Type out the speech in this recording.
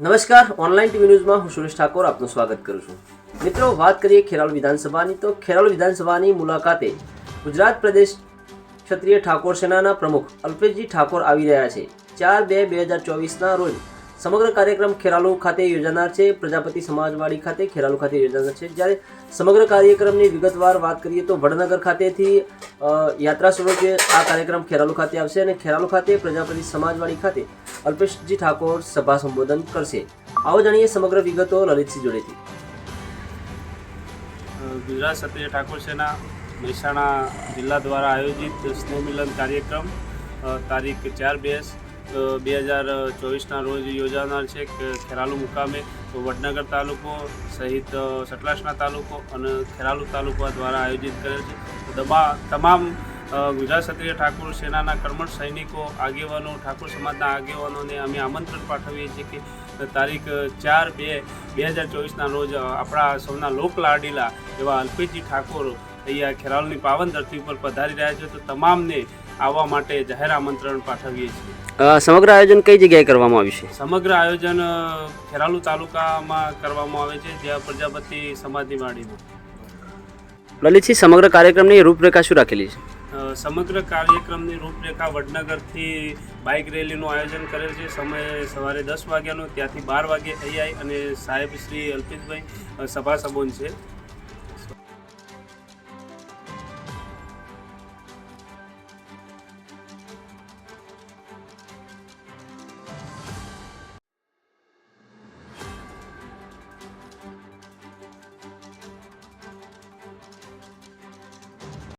નમસ્કાર, online TV ન્યૂઝમાં હું સુરેશ ઠાકોર આપનું સ્વાગત કરું છું. મિત્રો, વાત કરીએ ખેરાલુ વિધાનસભાની તો ખેરાલુ વિધાનસભાની મુલાકાતે ગુજરાત પ્રદેશ ક્ષત્રિય ઠાકોર સેનાના પ્રમુખ અલ્પેશજી ઠાકોર આવી રહ્યા છે. 4/2/2024ના રોજ સમગ્ર કાર્યક્રમ ખેરાલુ ખાતે યોજાનાર છે. પ્રજાપતિ સમાજવાડી ખાતે ખેરાલુ ખાતે યોજાનાર છે. જ્યારે સમગ્ર કાર્યક્રમની વિગતવાર વાત કરીએ તો વડનગર ખાતેથી યાત્રા સ્વરૂપે આ કાર્યક્રમ ખેરાલુ ખાતે આવશે અને ખેરાલુ ખાતે પ્રજાપતિ સમાજવાડી ખાતે અલ્પેશજી ઠાકોર સભા સંબોધન કરશે. આવો જાણીએ સમગ્ર વિગતો લલિતસિંહ જોડેથી. ગુજરાત ક્ષત્રિય ઠાકોર સેના મહેસાણા જિલ્લા દ્વારા આયોજિત સ્નેહ મિલન કાર્યક્રમ તારીખ 4/2/2024ના રોજ યોજાનાર છે. ખેરાલુ મુકામે વડનગર તાલુકો સહિત સતલાસણા તાલુકો અને ખેરાલુ તાલુકા દ્વારા આયોજિત કરેલ છે. તમામ ગુજરાત ક્ષત્રિય ઠાકોર સેનાના કર્મઠ સૈનિકો, આગેવાનો, ઠાકોર સમાજના આગેવાનોને અમે આમંત્રણ પાઠવીએ છીએ કે તારીખ 4/2/2024ના રોજ આપણા સૌના લોકલાડીલા એવા અલ્પેશજી ઠાકોર અહીંયા ખેરાલુની પાવન ધરતી ઉપર પધારી રહ્યા છે. તો તમામને આવવા માટે જાહેર આમંત્રણ પાઠવીએ છીએ. સમગ્ર આયોજન કઈ જગ્યાએ કરવામાં આવ્યું છે? સમગ્ર આયોજન ખેરાલુ તાલુકામાં કરવામાં આવે છે, જ્યાં પ્રજાપતિ સમાજની વાડીમાં. લલિતસિંહ, સમગ્ર કાર્યક્રમની રૂપરેખા શું રાખેલી છે? સમગ્ર કાર્યક્રમની રૂપરેખા વડનગરથી બાઇક રેલીનું આયોજન કરેલ છે. સમય સવારે 10 વાગ્યાનો, ત્યાંથી 12 વાગે અહીં આવી અને સાહેબ શ્રી અલ્પેશભાઈ સભા સંબોધન છે.